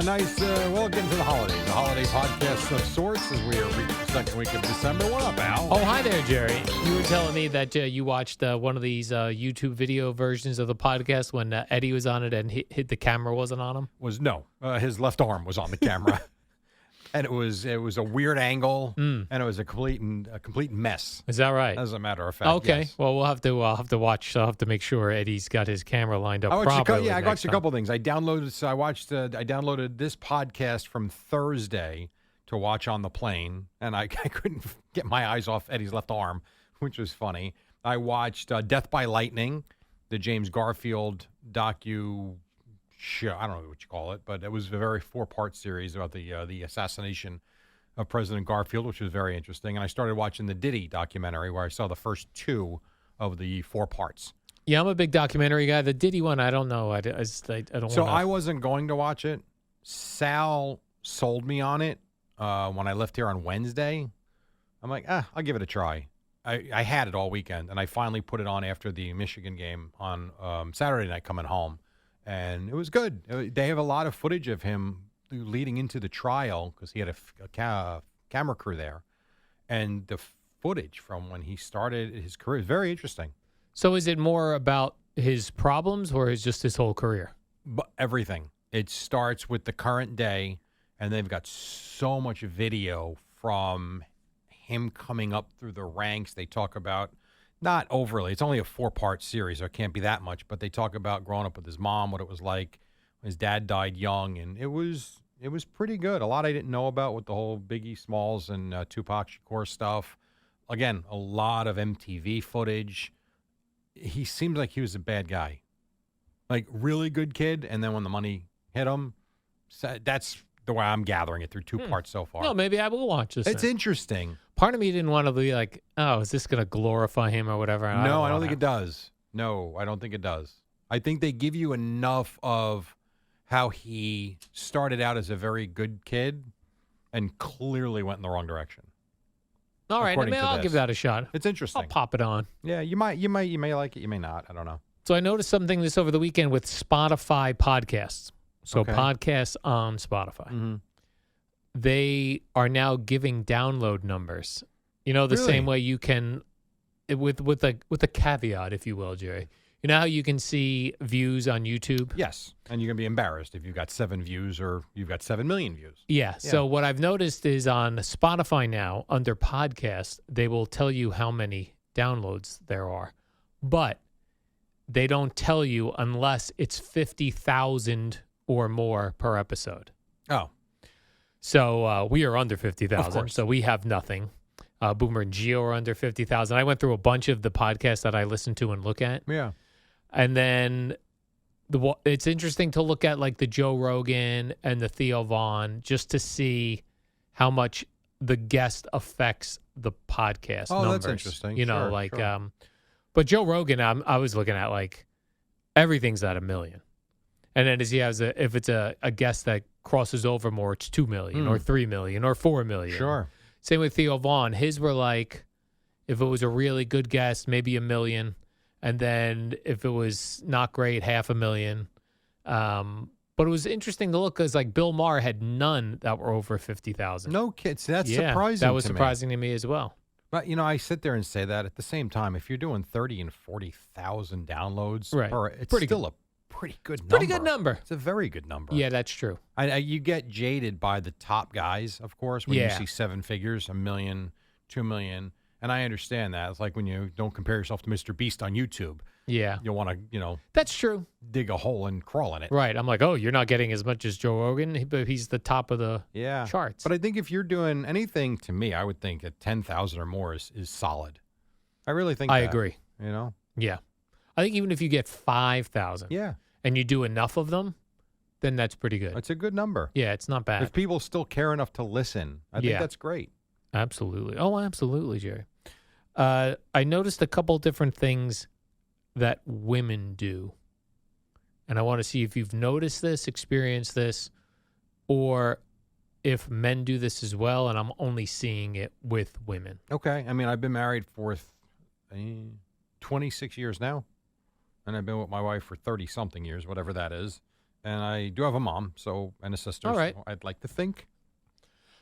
A nice, well, getting to the holidays. The holiday podcast of sorts as we are reaching the second week of December. What up, Al? Oh, hi there, Jerry. You were telling me that you watched one of these YouTube video versions of the podcast when Eddie was on it and hit the camera wasn't on him? His left arm was on the camera. And it was a weird angle, and it was a complete mess. Is that right? As a matter of fact. Okay. Yes. Well, I'll have to watch. I'll have to make sure Eddie's got his camera lined up properly. I watched a couple things. I downloaded this podcast from Thursday to watch on the plane, and I couldn't get my eyes off Eddie's left arm, which was funny. I watched Death by Lightning, the James Garfield docu show. I don't know what you call it, but it was a very 4-part series about the assassination of President Garfield, which was very interesting. And I started watching the Diddy documentary, where I saw the first 2 of the 4 parts. Yeah, I'm a big documentary guy. The Diddy one, I don't know. I don't. So I wasn't going to watch it. Sal sold me on it when I left here on Wednesday. I'm like, I'll give it a try. I had it all weekend, and I finally put it on after the Michigan game on Saturday night coming home. And it was good. They have a lot of footage of him leading into the trial because he had a camera crew there. And the footage from when he started his career is very interesting. So is it more about his problems or is just his whole career? But everything. It starts with the current day, and they've got so much video from him coming up through the ranks. They talk about, not overly, it's only a 4-part series, so it can't be that much, but they talk about growing up with his mom, what it was like. His dad died young, and it was pretty good. A lot I didn't know about with the whole Biggie Smalls and Tupac Shakur stuff. Again, a lot of MTV footage. He seems like he was a bad guy. Like, really good kid, and then when the money hit him, that's the way I'm gathering it through 2 parts so far. No, maybe I will watch this. It's interesting. Part of me didn't want to be like, oh, is this going to glorify him or whatever? No, I don't think it does. No, I don't think it does. I think they give you enough of how he started out as a very good kid and clearly went in the wrong direction. All right, I'll give that a shot. It's interesting. I'll pop it on. Yeah, you may like it, you may not. I don't know. So I noticed something this over the weekend with Spotify podcasts. So Okay. podcasts on Spotify. Mm-hmm. They are now giving download numbers. You know, the Really? same way you can, with a caveat, if you will, Jerry. You know how you can see views on YouTube? Yes, and you're going to be embarrassed if you've got 7 views or you've got 7 million views. Yeah. So what I've noticed is on Spotify now, under podcasts, they will tell you how many downloads there are. But they don't tell you unless it's 50,000 or more per episode. Oh. So we are under Of 50,000, course. so we have nothing. Boomer and Geo are under 50,000. I went through a bunch of the podcasts that I listen to and look at. Yeah. And then it's interesting to look at like the Joe Rogan and the Theo Vaughn just to see how much the guest affects the podcast numbers. That's interesting. You know, Sure. But Joe Rogan, I was looking at like everything's at 1 million. And then if it's a guest that crosses over more, it's 2 million or 3 million or 4 million. Sure. Same with Theo Vaughn. His were like, if it was a really good guest, maybe 1 million. And then if it was not great, 500,000. But it was interesting to look because like Bill Maher had none that were over 50,000. No kids. That's surprising. That was to surprising to me as well. But, I sit there and say that at the same time, if you're doing 30 and 40,000 downloads, Right. It's Pretty still good. a pretty good number. Pretty good number. It's a very good number. Yeah, that's true. You get jaded by the top guys, of course, when you Yeah. see 7 figures, 1 million, 2 million. And I understand that. It's like when you don't compare yourself to Mr. Beast on YouTube. Yeah. You'll want to, That's true. dig a hole and crawl in it. Right. I'm like, oh, you're not getting as much as Joe Rogan, but he's the top of the Yeah. charts. But I think if you're doing anything, to me, I would think at 10,000 or more is solid. I really think I that, agree. Yeah. I think even if you get 5,000 Yeah. and you do enough of them, then that's pretty good. It's a good number. Yeah, it's not bad. If people still care enough to listen, I think that's great. Absolutely. Oh, absolutely, Jerry. I noticed a couple different things that women do. And I want to see if you've noticed this, experienced this, or if men do this as well, and I'm only seeing it with women. Okay. I mean, I've been married for 26 years now, and I've been with my wife for 30-something years, whatever that is. and I do have a mom, and a sister. All right. So I'd like to think.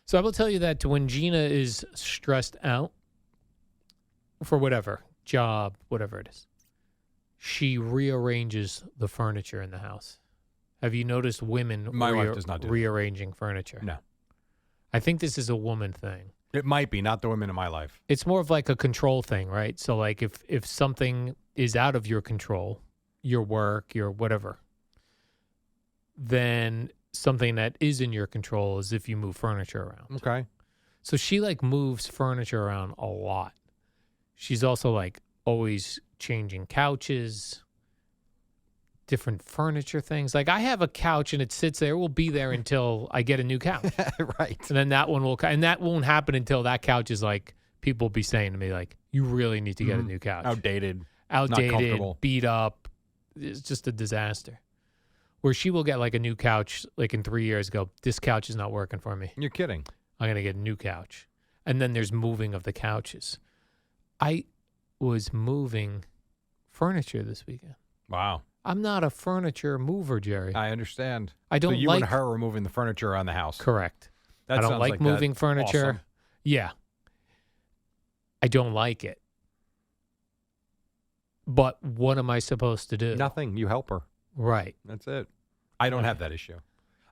So I will tell you that when Gina is stressed out for whatever, job, whatever it is, she rearranges the furniture in the house. Have you noticed women My wife does not do that. rearranging furniture? No. I think this is a woman thing. It might be, not the women in my life. It's more of like a control thing, right? So like if something is out of your control, your work, your whatever, then something that is in your control is if you move furniture around. Okay. So she like moves furniture around a lot. She's also like always changing couches, different furniture things. Like I have a couch and it sits there. It will be there until I get a new couch. Right. And then that one will, and that won't happen until that couch is like, people will be saying to me like, you really need to get a new couch. Outdated. Outdated, beat up. It's just a disaster. Where she will get like a new couch, like in 3 years, go, this couch is not working for me. You're kidding. I'm going to get a new couch. And then there's moving of the couches. I was moving furniture this weekend. Wow. I'm not a furniture mover, Jerry. I understand. I don't so you like and her are moving the furniture around the house. Correct. That I don't sounds like moving that's furniture. awesome. Yeah. I don't like it. But what am I supposed to do? Nothing. You help her. Right. That's it. I don't have that issue.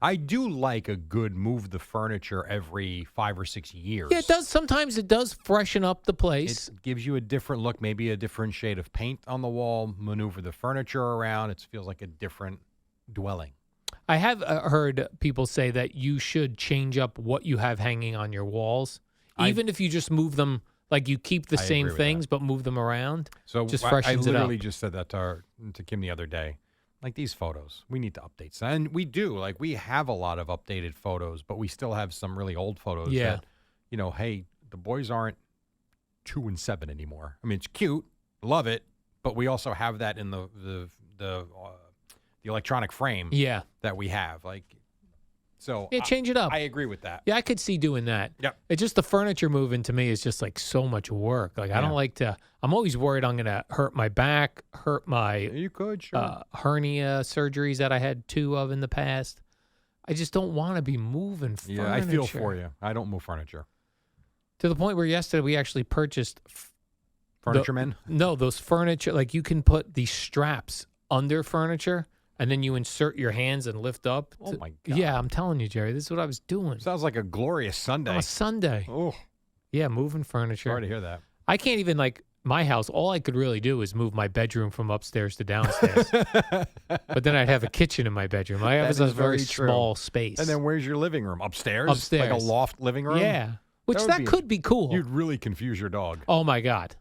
I do like a good move the furniture every 5 or 6 years. Yeah, it does. Sometimes it does freshen up the place. It gives you a different look, maybe a different shade of paint on the wall, maneuver the furniture around. It feels like a different dwelling. I have heard people say that you should change up what you have hanging on your walls, even if you just move them, like you keep the same agree with things but move them around. So just I freshens it up. literally just said that to Kim the other day. Like these photos, we need to update some. And we do. Like we have a lot of updated photos, but we still have some really old photos that, hey, the boys aren't 2 and 7 anymore. I mean, it's cute. Love it. But we also have that in the electronic frame that we have. Like, so change it up. I agree with that. Yeah, I could see doing that. Yep. It's just the furniture moving to me is just like so much work. Like I don't like to. I'm always worried I'm going to hurt my back, hurt my You could, sure. hernia surgeries that I had 2 of in the past. I just don't want to be moving furniture. Yeah, I feel for you. I don't move furniture. To the point where yesterday we actually purchased Furniture men? No, those furniture, like you can put these straps under furniture and then you insert your hands and lift up. Oh, my God. Yeah, I'm telling you, Jerry, this is what I was doing. Sounds like a glorious Sunday. On a Sunday. Oh, Yeah, moving furniture. sorry to hear that. I can't even, like, my house, all I could really do is move my bedroom from upstairs to downstairs. But then I'd have a kitchen in my bedroom. I have a very small space. And then where's your living room? Upstairs? Upstairs. Like a loft living room? Yeah. Which That would be could be cool. You'd really confuse your dog. Oh, my God.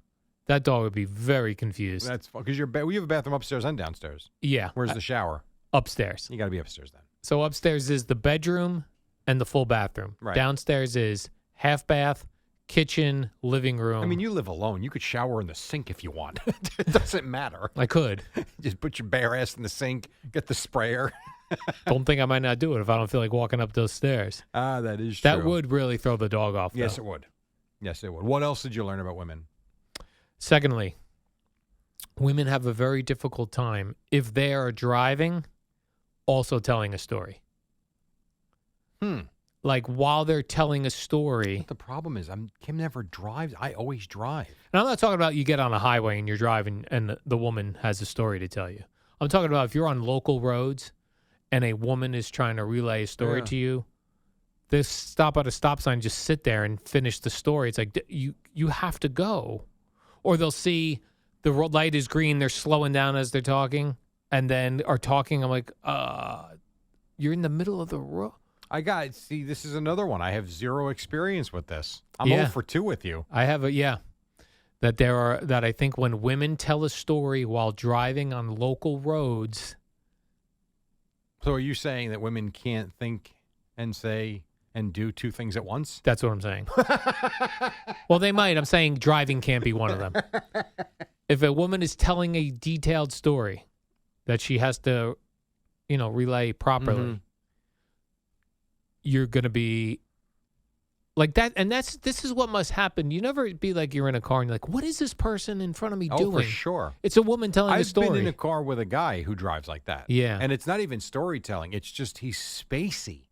That dog would be very confused. That's because we have a bathroom upstairs and downstairs. Yeah. Where's the shower? Upstairs. You got to be upstairs then. So upstairs is the bedroom and the full bathroom. Right. Downstairs is half bath, kitchen, living room. I mean, you live alone. You could shower in the sink if you want. It doesn't matter. I could. Just put your bare ass in the sink, get the sprayer. Don't think I might not do it if I don't feel like walking up those stairs. Ah, that is true. That would really throw the dog off, though. Yes, it would. Yes, it would. What else did you learn about women? Secondly, women have a very difficult time if they are driving, also telling a story. Like while they're telling a story. But the problem is, Kim never drives. I always drive. And I'm not talking about you get on a highway and you're driving and the woman has a story to tell you. I'm talking about if you're on local roads and a woman is trying to relay a story to you, this stop at a stop sign, just sit there and finish the story. It's like you have to go. Or they'll see the light is green, they're slowing down as they're talking, and then are talking. I'm like, you're in the middle of the road. See, this is another one. I have zero experience with this. I'm 0 for 2 with you. I have that I think when women tell a story while driving on local roads. So are you saying that women can't think and say and do 2 things at once? That's what I'm saying. Well, they might. I'm saying driving can't be one of them. If a woman is telling a detailed story that she has to, relay properly, you're going to be Like that, and this is what must happen. You never be like you're in a car and you're like, what is this person in front of me doing? Oh, for sure. It's a woman telling a I've story. been in a car with a guy who drives like that. Yeah. And it's not even storytelling. It's just he's spacey.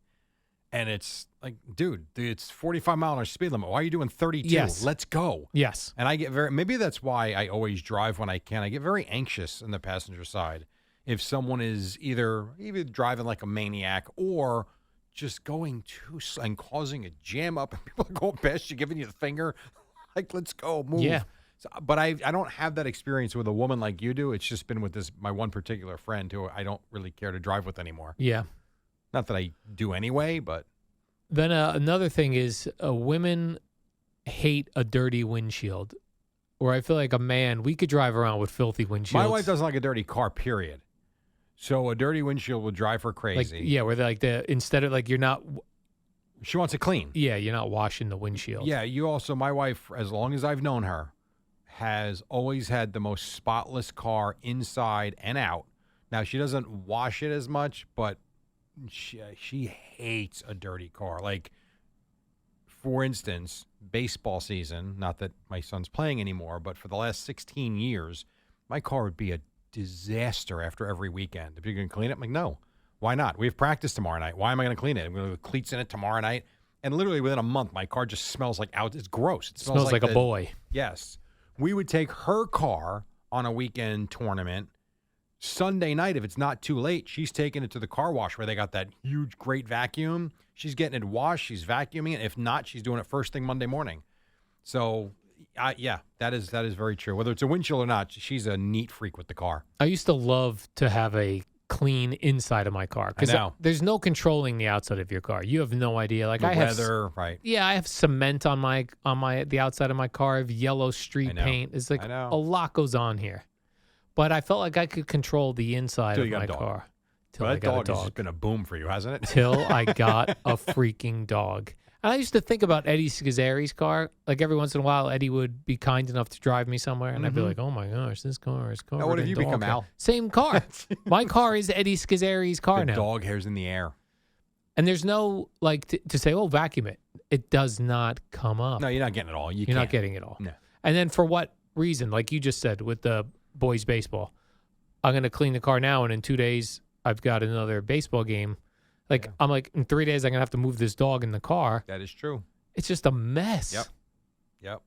And it's like, dude, it's 45 mile an hour speed limit. Why are you doing 32? Yes. Let's go. Yes. And I get maybe that's why I always drive when I can. I get very anxious on the passenger side if someone is either driving like a maniac or just going too slow and causing a jam up and people are going past you, giving you the finger. Like, let's go, move. Yeah. So, but I don't have that experience with a woman like you do. It's just been with my one particular friend who I don't really care to drive with anymore. Yeah. Not that I do anyway, but. Then another thing is women hate a dirty windshield. Or I feel like a man, we could drive around with filthy windshields. My wife doesn't like a dirty car, period. So a dirty windshield will drive her crazy. Like, yeah, where they're like instead of like you're not. She wants it clean. Yeah, you're not washing the windshield. Yeah, my wife, as long as I've known her, has always had the most spotless car inside and out. Now, she doesn't wash it as much, but she hates a dirty car. Like, for instance, baseball season, not that my son's playing anymore, but for the last 16 years, my car would be a disaster after every weekend. If you're going to clean it, I'm like, no. Why not? We have practice tomorrow night. Why am I going to clean it? I'm going to put cleats in it tomorrow night. And literally within a month, my car just smells like it's gross. It smells like a boy. Yes. We would take her car on a weekend tournament. Sunday night, if it's not too late, she's taking it to the car wash where they got that huge, great vacuum. She's getting it washed. She's vacuuming it. If not, she's doing it first thing Monday morning. So, yeah, that is very true. Whether it's a windshield or not, she's a neat freak with the car. I used to love to have a clean inside of my car because there's no controlling the outside of your car. You have no idea. Like the I weather, have, right? Yeah, I have cement on the outside of my car. I have yellow street paint. It's like a lot goes on here. But I felt like I could control the inside of my car. Till I got a dog. That dog has just been a boom for you, hasn't it? Till I got a freaking dog. And I used to think about Eddie Scazzeri's car. Like every once in a while, Eddie would be kind enough to drive me somewhere, and I'd be like, "Oh my gosh, this car is covered." Now, what if you become Al? Same car. My car is Eddie Scazzeri's car now. The dog hair's in the air, and there's no like to say, "Oh, vacuum it." It does not come up. No, you're not getting it all. You're not getting it all. No. And then for what reason? Like you just said with the boys' baseball, I'm going to clean the car now, and in 2 days I've got another baseball game. Like I'm like in 3 days I'm going to have to move this dog in the car. That is true. It's just a mess. Yep.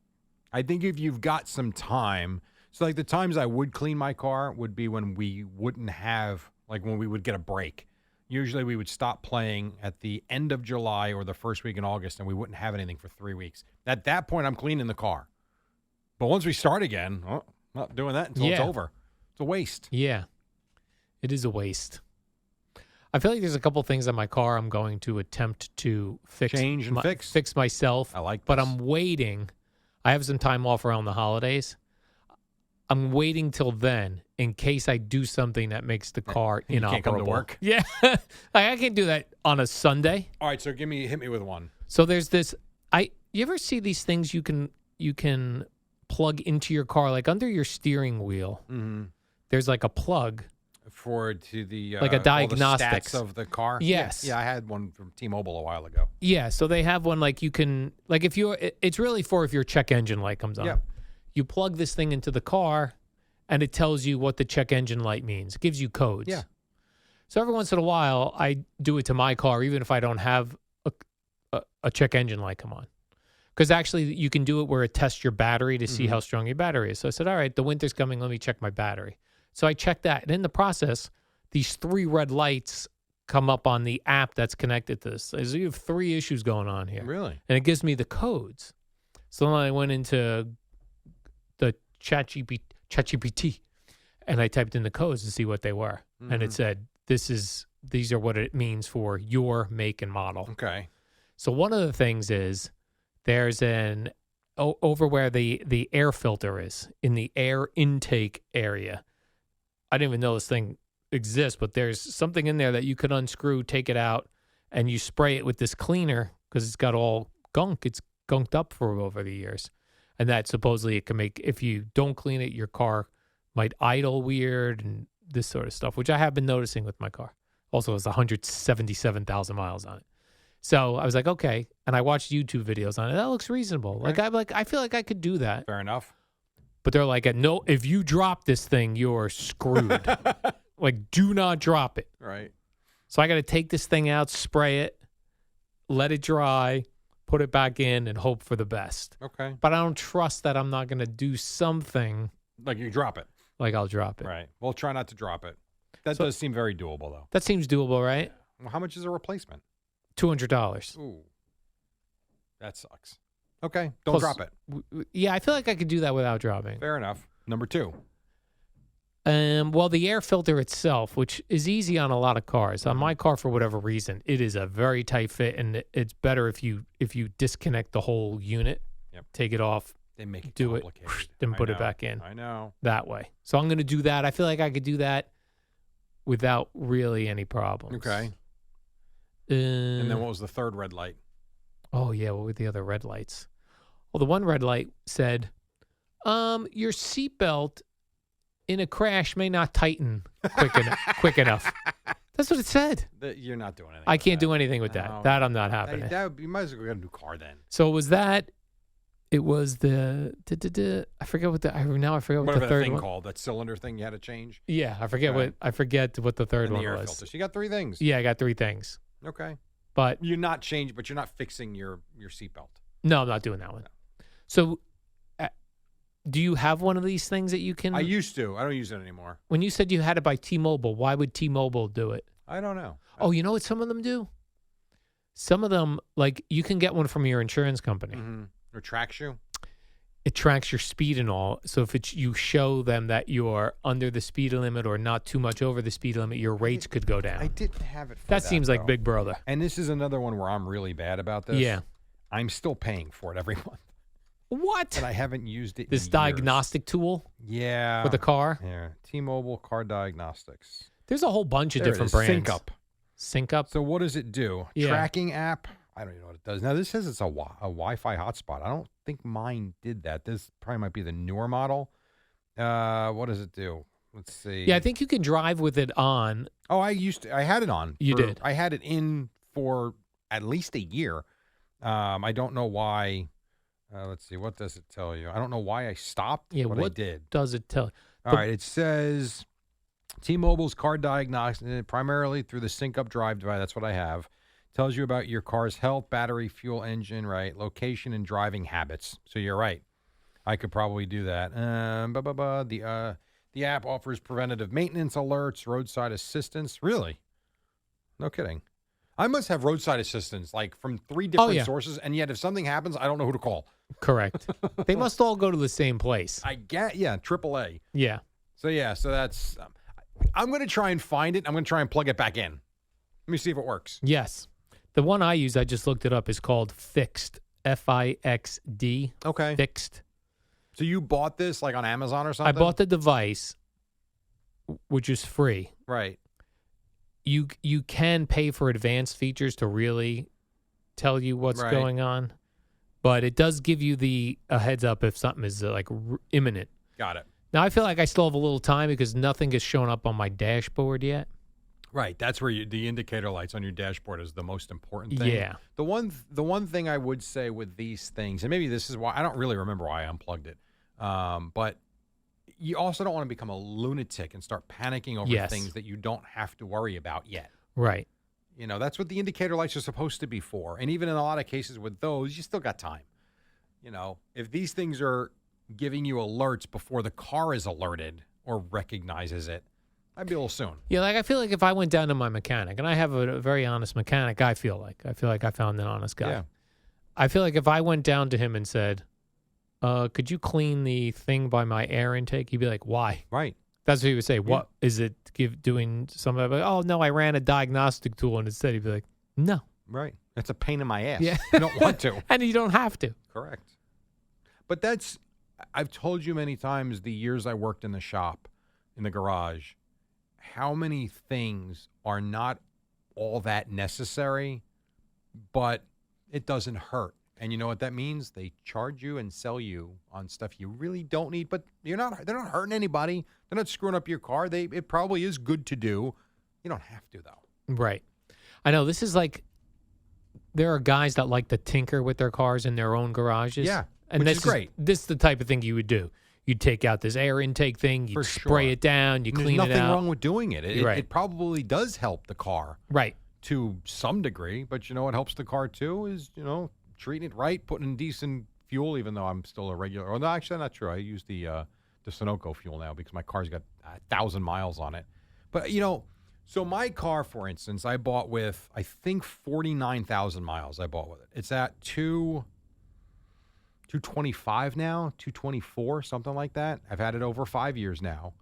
I think if you've got some time, so like the times I would clean my car would be when we wouldn't have, like when we would get a break. Usually we would stop playing at the end of July or the first week in August, and we wouldn't have anything for 3 weeks. At that point, I'm cleaning the car. But once we start again, not doing that until it's over. It's a waste. Yeah, it is a waste. I feel like there's a couple things on my car I'm going to attempt to fix. Change and fix. Fix myself. I like this. But I'm waiting. I have some time off around the holidays. I'm waiting till then in case I do something that makes the car inoperable. You can't come to work? Yeah. Like I can't do that on a Sunday. All right, so hit me with one. So there's this. You ever see these things you can plug into your car, like under your steering wheel? Mm-hmm. There's like a plug. To the like a diagnostics of the car. Yes. Yeah, I had one from T-Mobile a while ago. Yeah, so they have one like you can like if you're it's really for if your check engine light comes on. Yeah. You plug this thing into the car and it tells you what the check engine light means. It gives you codes. Yeah. So every once in a while I do it to my car even if I don't have a check engine light come on. Because actually you can do it where it tests your battery to see how strong your battery is. So I said, all right, the winter's coming, let me check my battery. So I checked that. And in the process, these 3 red lights come up on the app that's connected to this. So you have 3 issues going on here. Really? And it gives me the codes. So then I went into the ChatGPT and I typed in the codes to see what they were. Mm-hmm. And it said, these are what it means for your make and model. Okay. So one of the things is there's over where the air filter is in the air intake area. I didn't even know this thing exists, but there's something in there that you could unscrew, take it out, and you spray it with this cleaner because it's got all gunk. It's gunked up for over the years. And that supposedly it can make, if you don't clean it, your car might idle weird and this sort of stuff, which I have been noticing with my car. Also, it's 177,000 miles on it. So I was like, okay. And I watched YouTube videos on it. That looks reasonable. Okay. I feel like I could do that. Fair enough. But they're like, no, if you drop this thing, you're screwed. Like, do not drop it. Right. So I got to take this thing out, spray it, let it dry, put it back in, and hope for the best. Okay. But I don't trust that I'm not going to do something Like you drop it. like I'll drop it. Right. Well, try not to drop it. That does seem very doable, though. That seems doable, right? Well, how much is a replacement? $200. Ooh. That sucks. Okay. Don't drop it. Yeah, I feel like I could do that without dropping. Fair enough. Number 2. Well, the air filter itself, which is easy on a lot of cars. On my car, for whatever reason, it is a very tight fit, and it's better if you disconnect the whole unit, take it off, They make it do it, complicated. then put it know. back in I know. that way. So I'm going to do that. I feel like I could do that without really any problems. Okay. And then what was the third red light? Oh, yeah. What were the other red lights? Well, the one red light said, your seatbelt in a crash may not tighten quick enough. That's what it said. You're not doing anything. I can't do anything with that. No. That I'm not happening. You might as well get a new car then. So it was that. It was the I forget what I forget what Whatever the that third thing one. called, that cylinder thing you had to change. Yeah, I forget Okay. what the third And one the air was. filter. So you got 3 things. Yeah, I got 3 things. Okay. But You're not but you're not fixing your seatbelt. no, I'm not doing that one. So do you have one of these things that you can I used to. I don't use it anymore. When you said you had it by T-Mobile, why would T-Mobile do it? I don't know. Oh, you know what some of them do? Some of them, like, you can get one from your insurance company. Mm-hmm. Or tracks you. It tracks your speed and all. So if you show them that you're under the speed limit or not too much over the speed limit, your rates could go down. I didn't have it for That seems like though. Big Brother. And this is another one where I'm really bad about this. Yeah. I'm still paying for it every month. What? And I haven't used it This in years. diagnostic tool Yeah. for the car? Yeah. T-Mobile Car Diagnostics. There's a whole bunch of There it different is. brands. Sync Up. Sync Up? So what does it do? Yeah. Tracking app. I don't even know what it does. Now, this says it's a Wi-Fi hotspot. I don't think mine did that. This probably might be the newer model. What does it do? Let's see. Yeah, I think you can drive with it on. Oh, I had it on. You did? I had it in for at least a year. I don't know why. Let's see. What does it tell you? I don't know why I stopped. Yeah, but I what did. does it tell? All right. It says T-Mobile's car diagnostic primarily through the Sync Up Drive device. That's what I have. Tells you about your car's health, battery, fuel, engine, right, location, and driving habits. So you're right. I could probably do that. The app offers preventative maintenance alerts, roadside assistance. Really? No kidding. I must have roadside assistance like from 3 different sources, and yet if something happens, I don't know who to call. Correct. They must all go to the same place. I get, AAA. Yeah. So that's. I'm going to try and find it. I'm going to try and plug it back in. Let me see if it works. Yes. The one I use, I just looked it up, is called Fixed. Fixd. Okay. Fixed. So you bought this like on Amazon or something? I bought the device, which is free. Right. You can pay for advanced features to really tell you what's Right. going on, but it does give you a heads up if something is imminent. Got it. Now, I feel like I still have a little time because nothing has shown up on my dashboard yet. Right. That's where the indicator lights on your dashboard is the most important thing. Yeah. The one thing I would say with these things, and maybe this is why I don't really remember why I unplugged it, but you also don't want to become a lunatic and start panicking over things that you don't have to worry about yet. Right. You know, that's what the indicator lights are supposed to be for. And even in a lot of cases with those, you still got time. You know, if these things are giving you alerts before the car is alerted or recognizes it, I'd be a little soon. Yeah, I feel like if I went down to my mechanic, and I have a very honest mechanic, I feel like I found an honest guy. Yeah. I feel like if I went down to him and said, could you clean the thing by my air intake? He'd be like, why? Right. That's what he would say. What is it doing something? Oh, no, I ran a diagnostic tool. And instead he'd be like, no. Right. That's a pain in my ass. Yeah. You don't want to. And you don't have to. Correct. But I've told you many times the years I worked in the shop, in the garage, how many things are not all that necessary, but it doesn't hurt. And you know what that means? They charge you and sell you on stuff you really don't need, but they're not hurting anybody. They're not screwing up your car. It probably is good to do. You don't have to, though. Right. I know this is there are guys that like to tinker with their cars in their own garages. Yeah, and which is great. This is the type of thing you would do. You'd take out this air intake thing, you'd For spray sure. it down, you clean it out. There's nothing wrong with doing it. Right. It probably does help the car Right. to some degree, but you know what helps the car too is, treating it right, putting in decent fuel, even though I'm still a regular. Oh, no, actually, not true. I use the Sunoco fuel now because my car's got 1,000 miles on it. But, so my car, for instance, I bought with, I think, 49,000 miles I bought with it. It's at 225 now, 224, something like that. I've had it over 5 years now.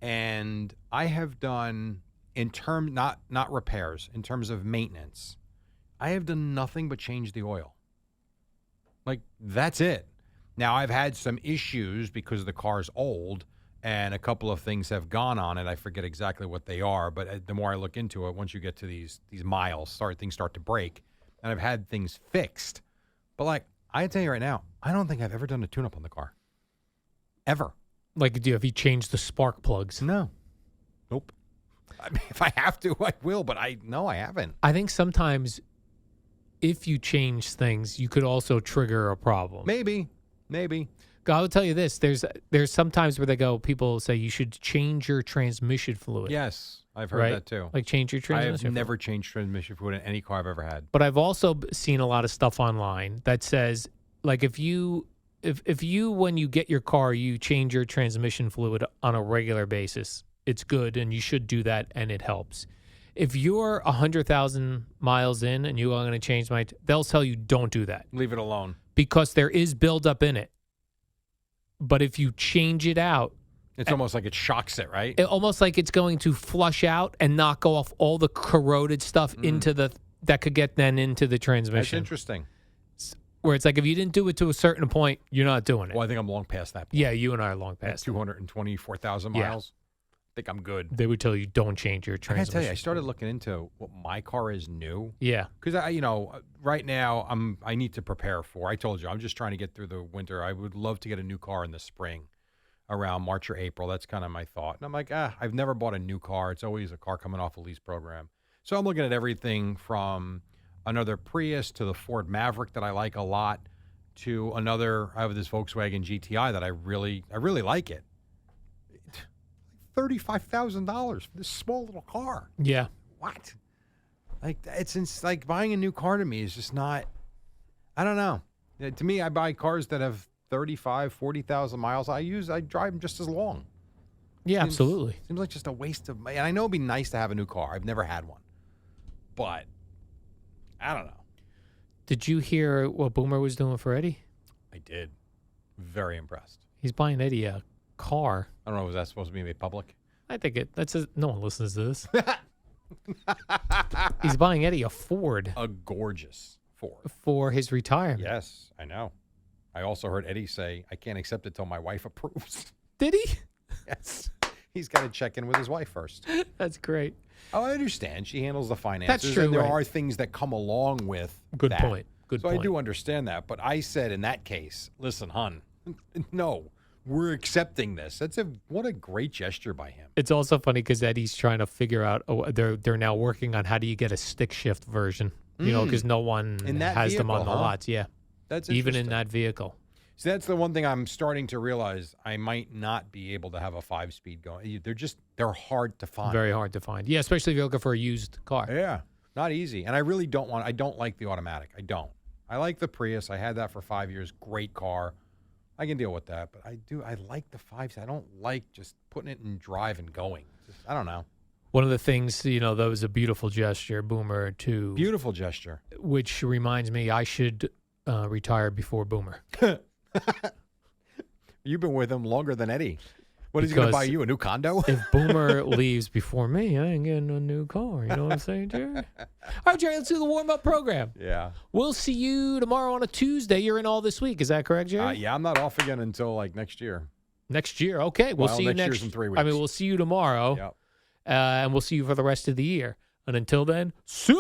And I have done, not repairs, in terms of maintenance, I have done nothing but change the oil. Like, that's it. Now, I've had some issues because the car's old and a couple of things have gone on it. I forget exactly what they are, but the more I look into it, once you get to these miles, things start to break. And I've had things fixed. But, like, I tell you right now, I don't think I've ever done a tune-up on the car. Ever. Like, have you changed the spark plugs? No. Nope. I mean, if I have to, I will, but I haven't. I think sometimes if you change things, you could also trigger a problem. Maybe. I will tell you this. There's sometimes where people say you should change your transmission fluid. Yes, I've heard that too. Like change your transmission I have fluid. never changed transmission fluid in any car I've ever had. But I've also seen a lot of stuff online that says, like, if you when you get your car, you change your transmission fluid on a regular basis, it's good and you should do that and it helps. If you're 100,000 miles in and you are going to change they'll tell you don't do that. Leave it alone. Because there is buildup in it. But if you change it out, it's almost like it shocks it, right? Almost like it's going to flush out and knock off all the corroded stuff that could get then into the transmission. That's interesting. Where it's like if you didn't do it to a certain point, you're not doing it. Well, I think I'm long past that point. Yeah, you and I are long past 224,000 miles. I think I'm good. They would tell you don't change your I transmission. gotta tell you, I started looking into what my car is new. Yeah. Because right now I need to prepare for. I told you I'm just trying to get through the winter. I would love to get a new car in the spring, around March or April. That's kind of my thought. And I'm like, I've never bought a new car. It's always a car coming off a lease program. So I'm looking at everything from another Prius to the Ford Maverick that I like a lot to another. I have this Volkswagen GTI that I really like it. $35,000 for this small little car. Yeah. What? Like, it's like buying a new car to me is just not, I don't know. To me, I buy cars that have 35, 40,000 miles. I drive them just as long. Yeah, absolutely. Seems like just a waste of money. And I know it'd be nice to have a new car. I've never had one. But I don't know. Did you hear what Boomer was doing for Eddie? I did. Very impressed. He's buying Eddie a car. I don't know. Was that supposed to be made public? I think no one listens to this. He's buying Eddie a Ford. A gorgeous Ford. For his retirement. Yes, I know. I also heard Eddie say, I can't accept it till my wife approves. Did he? Yes. He's got to check in with his wife first. That's great. Oh, I understand. She handles the finances. That's true. And there right. are things that come along with Good that. point. Good so point. I do understand that. But I said in that case, listen, hon, no, we're accepting this. What a great gesture by him. It's also funny because Eddie's trying to figure out. They're now working on how do you get a stick shift version. Because no one has them on the lots. Yeah, that's even in interesting. that vehicle. So that's the one thing I'm starting to realize. I might not be able to have a 5-speed going. They're hard to find. Very hard to find. Yeah, especially if you're looking for a used car. Yeah, not easy. And I really don't like the automatic. I don't. I like the Prius. I had that for 5 years. Great car. I can deal with that. But I like the 5s. I don't like just putting it in drive and going. I don't know. One of the things, that was a beautiful gesture, Boomer, too. Beautiful gesture. Which reminds me, I should retire before Boomer. You've been with him longer than Eddie. What is he going to buy you, a new condo? If Boomer leaves before me, I ain't getting a new car. You know what I'm saying, Jerry? All right, Jerry, let's do the warm-up program. Yeah. We'll see you tomorrow on a Tuesday. You're in all this week. Is that correct, Jerry? Yeah, I'm not off again until next year. Next year. Okay. We'll see you next year's in 3 weeks. I mean, we'll see you tomorrow. Yep. And we'll see you for the rest of the year. And until then, see